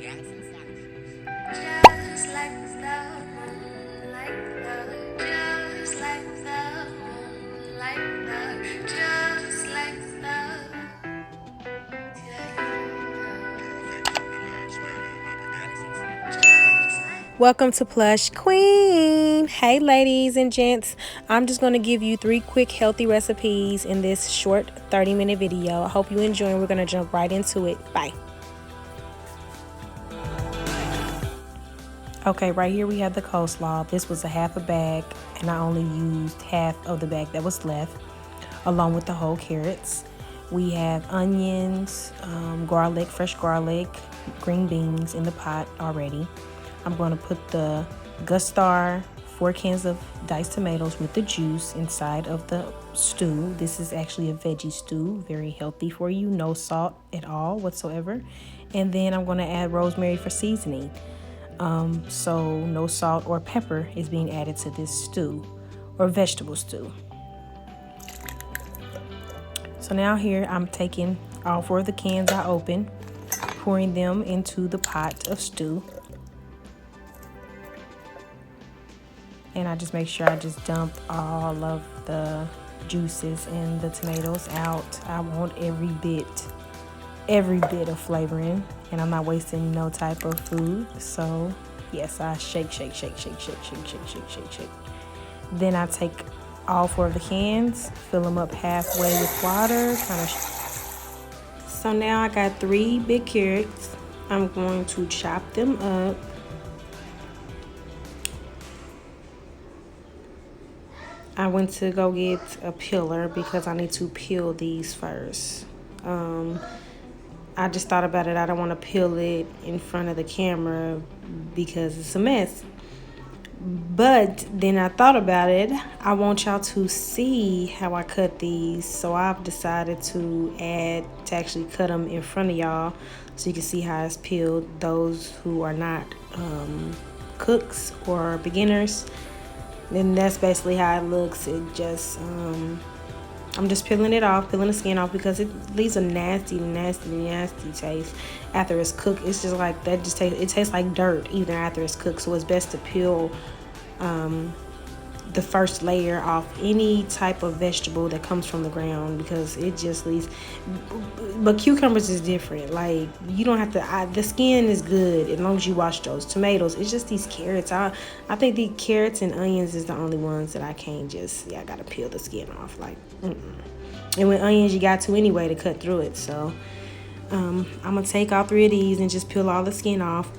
Just like the moon, like just like the moon, just like Welcome to Plush Queen. Hey, ladies and gents. I'm just going to give you 3 quick healthy recipes in this short 30-minute video. I hope you enjoy, and we're going to jump right into it. Bye. Okay, right here we have the coleslaw. This was a half a bag, and I only used half of the bag that was left, along with the whole carrots. We have onions, garlic, fresh garlic, green beans in the pot already. I'm going to put the Gustar 4 cans of diced tomatoes with the juice inside of the stew. This is actually a veggie stew, very healthy for you, no salt at all whatsoever. And then I'm going to add rosemary for seasoning. So no salt or pepper is being added to this stew or vegetable stew. So now here I'm taking all 4 of the cans I opened, pouring them into the pot of stew. And I just make sure I just dump all of the juices and the tomatoes out. I want every bit of flavoring, and I'm not wasting no type of food. So yes, I shake. Then I take all 4 of the cans, fill them up halfway with water, So now I got 3 big carrots. I'm going to chop them up. I went to go get a peeler because I need to peel these first. I just thought about it. I don't want to peel it in front of the camera because it's a mess. But then I thought about it. I want y'all to see how I cut these. So I've decided to actually cut them in front of y'all so you can see how it's peeled. Those who are not cooks or beginners, then that's basically how it looks. It just I'm just peeling it off, peeling the skin off, because it leaves a nasty taste after it's cooked. It's just like that. It tastes like dirt even after it's cooked. So it's best to peel the first layer off any type of vegetable that comes from the ground, because it just leaves. But cucumbers is different. Like, you don't have to. The skin is good as long as you wash those. Tomatoes, it's just these carrots. I think the carrots and onions is the only ones that I can't just. I gotta peel the skin off. Like, and with onions, you got to anyway to cut through it. So I'm gonna take all 3 of these and just peel all the skin off.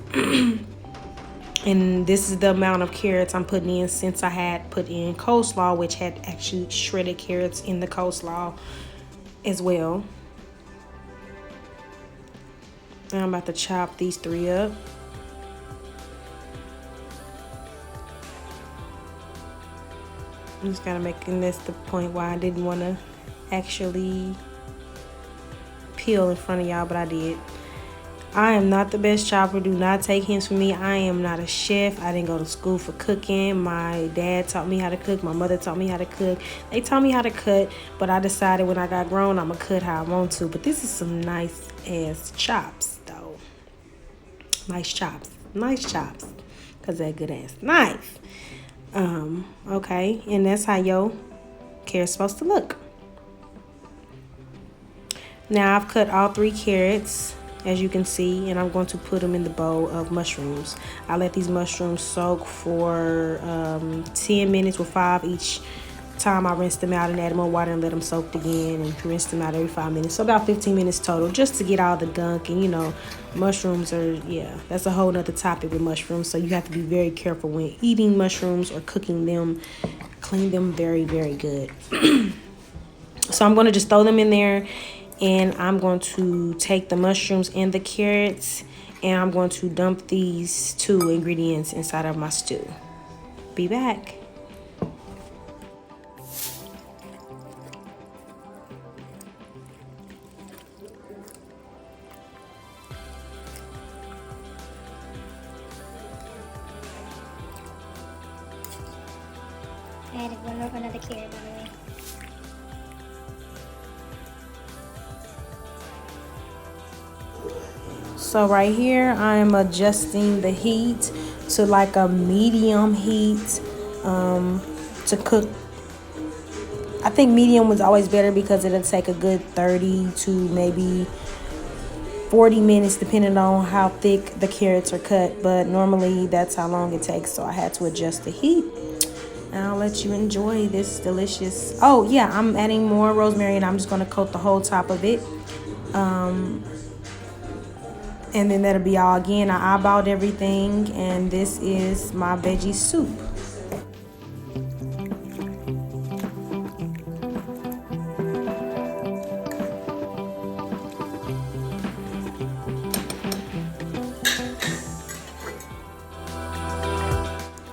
And this is the amount of carrots I'm putting in, since I had put in coleslaw, which had actually shredded carrots in the coleslaw as well. And I'm about to chop these 3 up. I'm just kind of making this the point why I didn't want to actually peel in front of y'all, but I did. I am not the best chopper. Do not take hints from me. I am not a chef. I didn't go to school for cooking. My dad taught me how to cook. My mother taught me how to cook. They taught me how to cut, but I decided when I got grown, I'm going to cut how I want to. But this is some nice ass chops, though. Nice chops. Nice chops. Because they're good ass knife. Okay. And that's how your carrot's supposed to look. Now I've cut all 3 carrots, as you can see, and I'm going to put them in the bowl of mushrooms. I let these mushrooms soak for 10 minutes with 5 each time. I rinse them out and add more water and let them soak again, and rinse them out every 5 minutes. So about 15 minutes total, just to get all the gunk. And mushrooms are, that's a whole nother topic with mushrooms. So you have to be very careful when eating mushrooms or cooking them. Clean them very, very good. So I'm going to just throw them in there. And I'm going to take the mushrooms and the carrots, and I'm going to dump these 2 ingredients inside of my stew. Be back. I added another carrot, by the way. So right here, I'm adjusting the heat to like a medium heat to cook. I think medium was always better because it'll take a good 30 to maybe 40 minutes depending on how thick the carrots are cut. But normally that's how long it takes. So I had to adjust the heat. And I'll let you enjoy this delicious. Oh yeah, I'm adding more rosemary and I'm just gonna coat the whole top of it. And then that'll be all. Again, I eyeballed everything, and this is my veggie soup.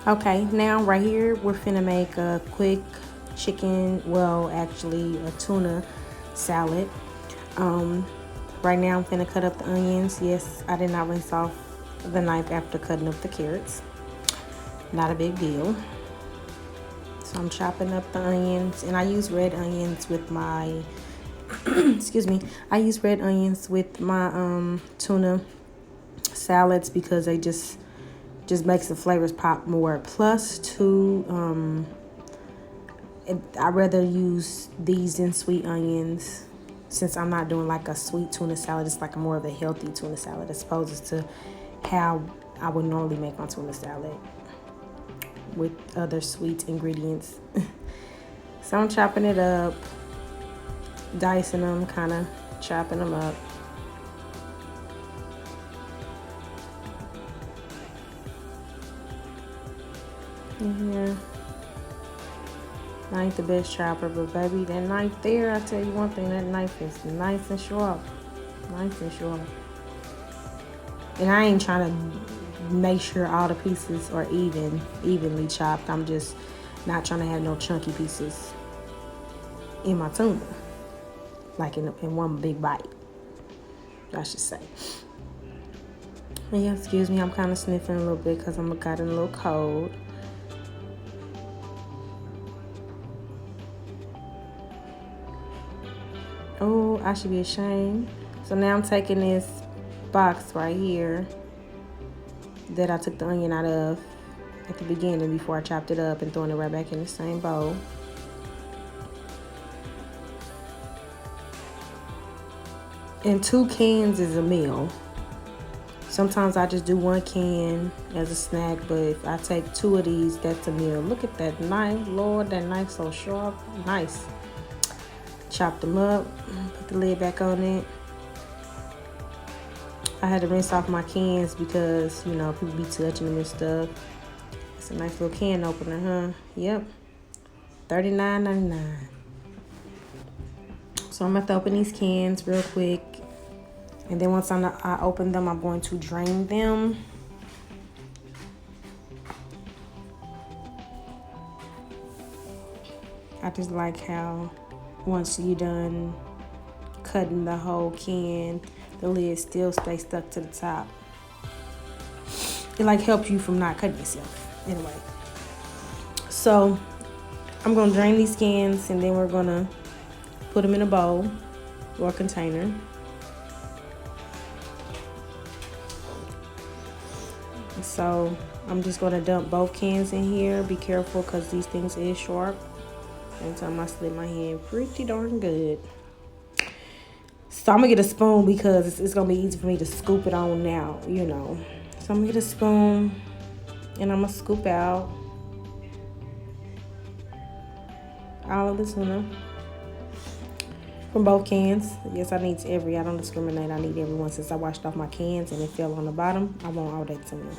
Okay, now right here, we're finna make a quick chicken, well, actually a tuna salad. Right now I'm finna cut up the onions. Yes, I did not rinse off the knife after cutting up the carrots. Not a big deal. So I'm chopping up the onions, and I use red onions with my, excuse me, I use red onions with my tuna salads because they just makes the flavors pop more. Plus two, I'd rather use these than sweet onions. Since I'm not doing like a sweet tuna salad, it's like more of a healthy tuna salad as opposed to how I would normally make my tuna salad with other sweet ingredients. So I'm chopping it up, dicing them, kind of chopping them up. Yeah. I ain't the best chopper, but baby, that knife there, I tell you one thing, that knife is nice and sharp. Nice and sharp. And I ain't trying to make sure all the pieces are evenly chopped. I'm just not trying to have no chunky pieces in my tuna. Like in one big bite, I should say. And yeah, excuse me, I'm kind of sniffing a little bit because I'm got a little cold. Oh, I should be ashamed. So now I'm taking this box right here that I took the onion out of at the beginning before I chopped it up and throwing it right back in the same bowl. And 2 cans is a meal. Sometimes I just do 1 can as a snack, but if I take 2 of these, that's a meal. Look at that knife, Lord, that knife so sharp. Nice. Chop them up, put the lid back on it. I had to rinse off my cans because, you know, people be touching them and stuff. It's a nice little can opener, huh? Yep. $39.99. So I'm about to open these cans real quick. And then once I open them, I'm going to drain them. I just like how once you done cutting the whole can, the lid still stays stuck to the top. It like helps you from not cutting yourself. Anyway, so I'm gonna drain these cans and then we're gonna put them in a bowl or a container. So I'm just gonna dump both cans in here. Be careful because these things is sharp. One time I slid my hand pretty darn good. So I'm gonna get a spoon because it's gonna be easy for me to scoop it on now, you know. So I'm gonna get a spoon and I'm gonna scoop out all of the tuna from both cans. Yes, I need every. I don't discriminate. I need everyone. Since I washed off my cans and it fell on the bottom, I want all that tuna.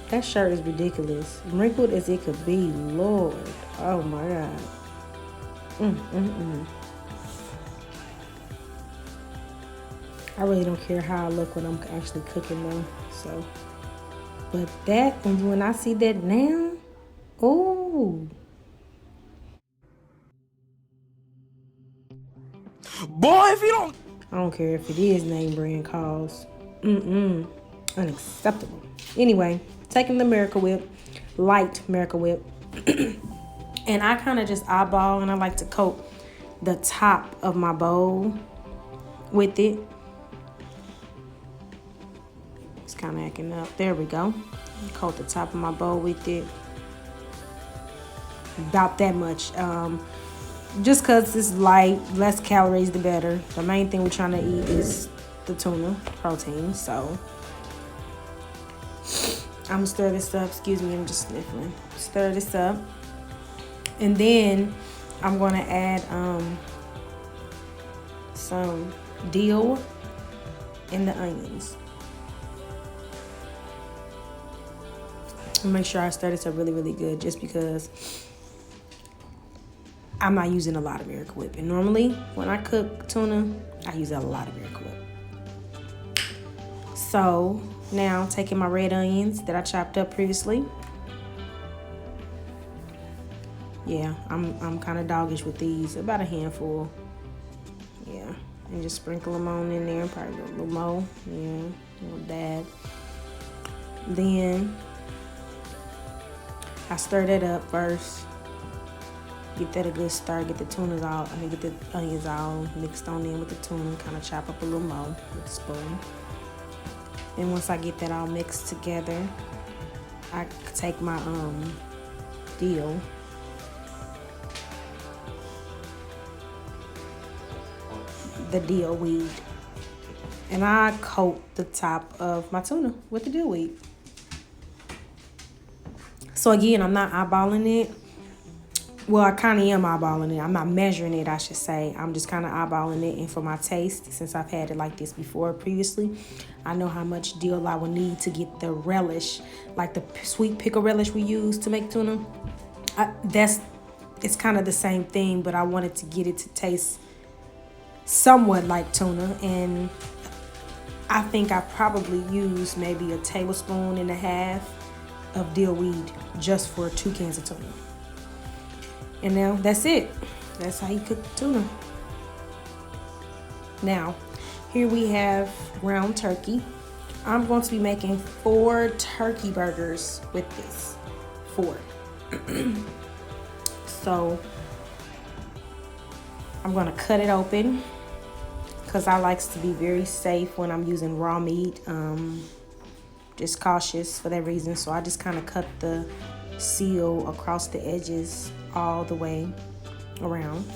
That shirt is ridiculous. Wrinkled as it could be. Lord. Oh my God. I really don't care how I look when I'm actually cooking them. So, but that, when I see that now, oh. Boy, if you don't... I don't care if it is name brand calls. Unacceptable. Anyway, taking the Miracle Whip, light Miracle Whip, and I kind of just eyeball, and I like to coat the top of my bowl with it. It's kind of acting up. There we go. Coat the top of my bowl with it. About that much. Just because it's light, less calories, the better. The main thing we're trying to eat is the tuna protein. So I'm gonna stir this up. Excuse me, I'm just sniffling. Stir this up, and then I'm gonna add some dill and the onions. Make sure I stir this up really, really good, just because I'm not using a lot of Miracle Whip. And normally when I cook tuna, I use a lot of Miracle Whip. So now taking my red onions that I chopped up previously. Yeah, I'm kind of doggish with these, about a handful. Yeah, and just sprinkle them on in there, probably a little more. Yeah, a little dab. Then I stir that up first. Get that a good stir. Get the tunas all, get the onions all mixed on in with the tuna. Kind of chop up a little more with a spoon. And once I get that all mixed together, I take my dill. The dill weed. And I coat the top of my tuna with the dill weed. So again, I'm not eyeballing it. Well, I kind of am eyeballing it. I'm not measuring it, I should say. I'm just kind of eyeballing it. And for my taste, since I've had it like this before previously, I know how much dill I will need to get the relish, like the sweet pickle relish we use to make tuna. It's kind of the same thing, but I wanted to get it to taste somewhat like tuna. And I think I probably used maybe a tablespoon and a half of dill weed just for 2 cans of tuna. And now that's it. That's how you cook tuna. Now, here we have ground turkey. I'm going to be making 4 turkey burgers with this. 4. So I'm going to cut it open because I like to be very safe when I'm using raw meat. Just cautious for that reason. So I just kind of cut the seal across the edges all the way around.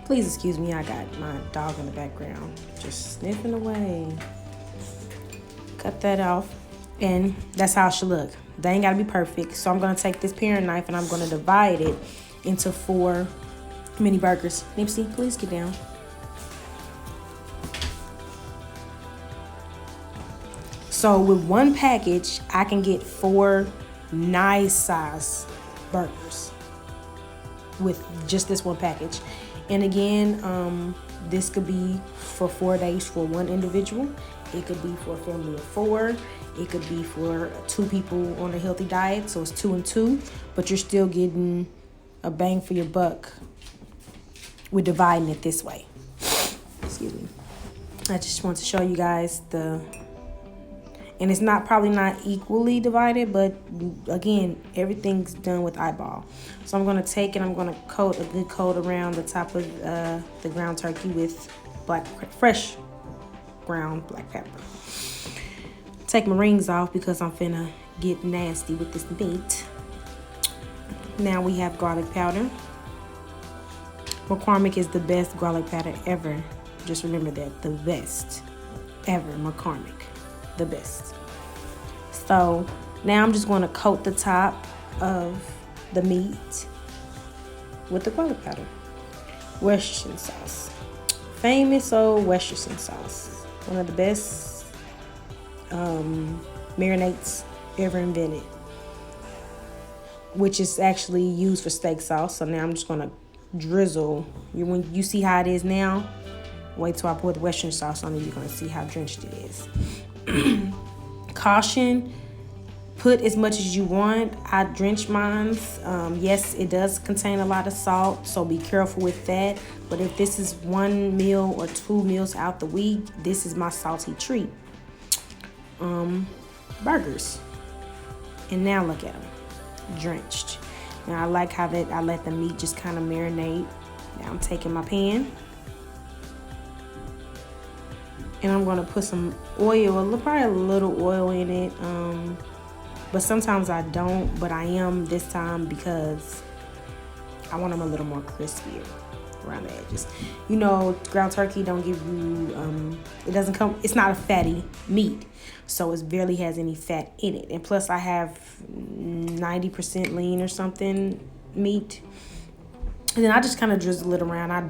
Please excuse me, I got my dog in the background just sniffing away. Cut that off, and that's how it should look. They ain't gotta be perfect. So I'm gonna take this paring knife and I'm gonna divide it into 4 mini burgers. Nipsey, please get down. So with one package, I can get 4 nice size burgers with just this one package. And again, this could be for 4 days for one individual. It could be for a family of 4. It could be for 2 people on a healthy diet. So it's 2 and 2, but you're still getting a bang for your buck with dividing it this way. Excuse me. I just want to show you guys and it's probably not equally divided, but again, everything's done with eyeball. So I'm gonna take it, I'm gonna coat a good coat around the top of the ground turkey with fresh ground black pepper. Take my rings off because I'm finna get nasty with this meat. Now we have garlic powder. McCormick is the best garlic powder ever. Just remember that, the best ever, McCormick. The best. So now I'm just going to coat the top of the meat with the garlic powder. Worcestershire sauce. Famous old Worcestershire sauce. One of the best marinades ever invented. Which is actually used for steak sauce. So now I'm just going to drizzle. When you see how it is now, wait till I pour the Worcestershire sauce on it. You're going to see how drenched it is. Caution, put as much as you want. I drench mine. Yes, it does contain a lot of salt, so be careful with that. But if this is 1 meal or 2 meals out the week, this is my salty treat. Burgers. And now look at them, drenched. Now I like how that I let the meat just kind of marinate Now I'm taking my pan and I'm gonna put some oil, probably a little oil in it. But sometimes I don't, but I am this time because I want them a little more crispier around the edges. You know, ground turkey don't give you, it doesn't come, it's not a fatty meat. So it barely has any fat in it. And plus I have 90% lean or something meat. And then I just kind of drizzle it around. I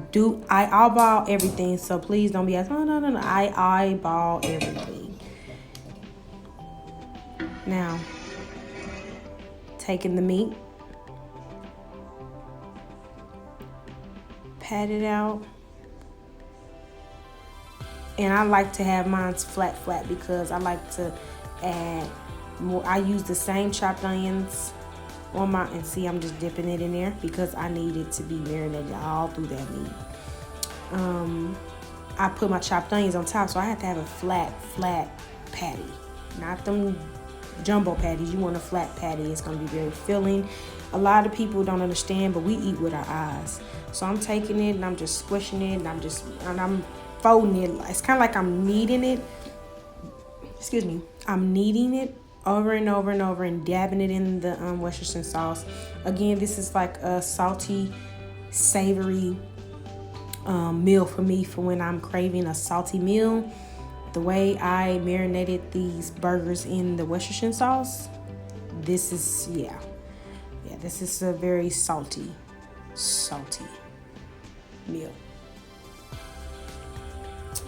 eyeball everything. So please don't be asking, oh, no. I eyeball everything. Now, taking the meat, pat it out, and I like to have mine flat because I like to add more. I use the same chopped onions on my, and see I'm just dipping it in there because I need it to be marinated all through that meat. I put my chopped onions on top, so I have to have a flat patty, not them jumbo patties. You want a flat patty. It's going to be very filling. A lot of people don't understand, but we eat with our eyes. So I'm taking it and I'm just squishing it, and I'm folding it. It's kind of like I'm kneading it. Excuse me. I'm kneading it over and over and over and dabbing it in the Worcestershire sauce. Again, this is like a salty, savory meal for me for when I'm craving a salty meal. The way I marinated these burgers in the Worcestershire sauce, this is, this is a very salty meal.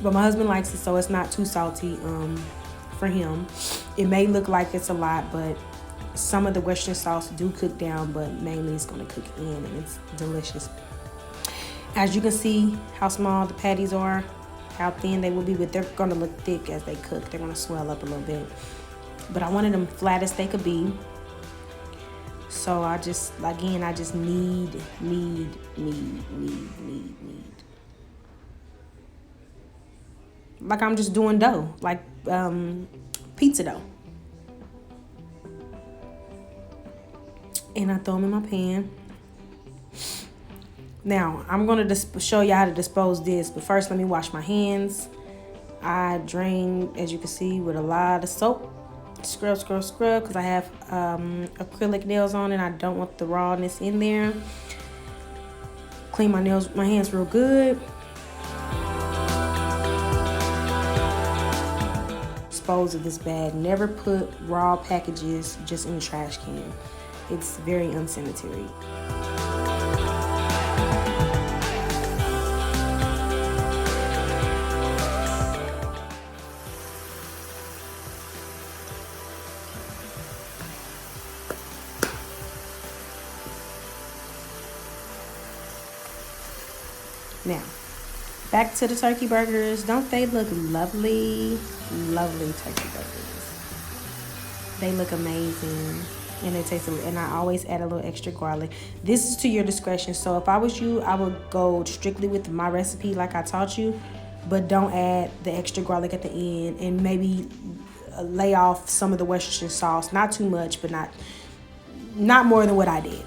But my husband likes it, so it's not too salty for him. It may look like it's a lot, but some of the Worcestershire sauce do cook down, but mainly it's going to cook in, and it's delicious. As you can see how small the patties are, how thin they will be, but they're going to look thick as they cook. They're going to swell up a little bit. But I wanted them flat as they could be. So I just knead. Like I'm just doing dough, like pizza dough. And I throw them in my pan. Now, I'm going to show you how to dispose this, but first let me wash my hands. I drain, as you can see, with a lot of soap. Scrub, because I have acrylic nails on and I don't want the rawness in there. Clean my hands real good. Dispose of this bag. Never put raw packages just in the trash can. It's very unsanitary. Now, back to the turkey burgers. Don't they look lovely? Lovely turkey burgers. They look amazing. And they taste, and I always add a little extra garlic. This is to your discretion. So if I was you, I would go strictly with my recipe like I taught you. But don't add the extra garlic at the end. And maybe lay off some of the Worcestershire sauce. Not too much, but not more than what I did.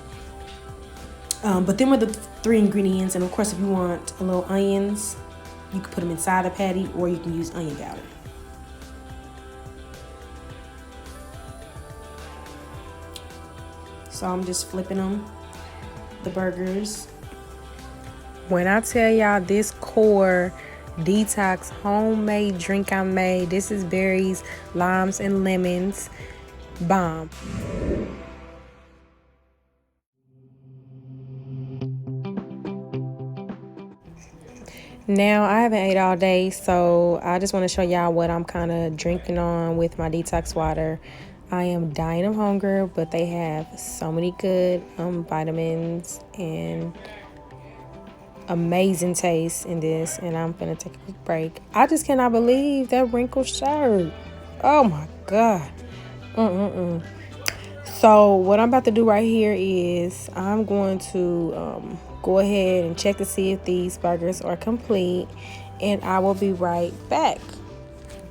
But them are the 3 ingredients. And of course, if you want a little onions, you can put them inside a patty, or you can use onion powder. So I'm just flipping them, the burgers. When I tell y'all this core detox homemade drink I made, this is berries, limes, and lemons. Bomb. Now, I haven't ate all day, so I just want to show y'all what I'm kind of drinking on with my detox water. I am dying of hunger, but they have so many good vitamins and amazing taste in this, and I'm gonna take a quick break. I just cannot believe that wrinkled shirt. Oh my God. So what I'm about to do right here is I'm going to go ahead and check to see if these burgers are complete, and I will be right back.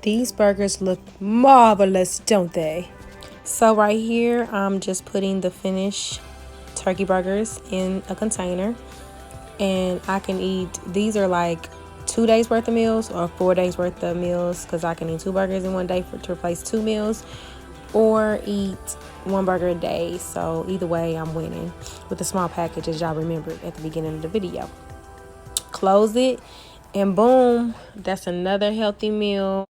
These burgers look marvelous, don't they? So right here, I'm just putting the finished turkey burgers in a container. And I can eat, these are like 2 days worth of meals or 4 days worth of meals, because I can eat 2 burgers in one day to replace 2 meals, or eat 1 burger a day. So either way, I'm winning with the small package, as y'all remembered at the beginning of the video. Close it, and boom, that's another healthy meal.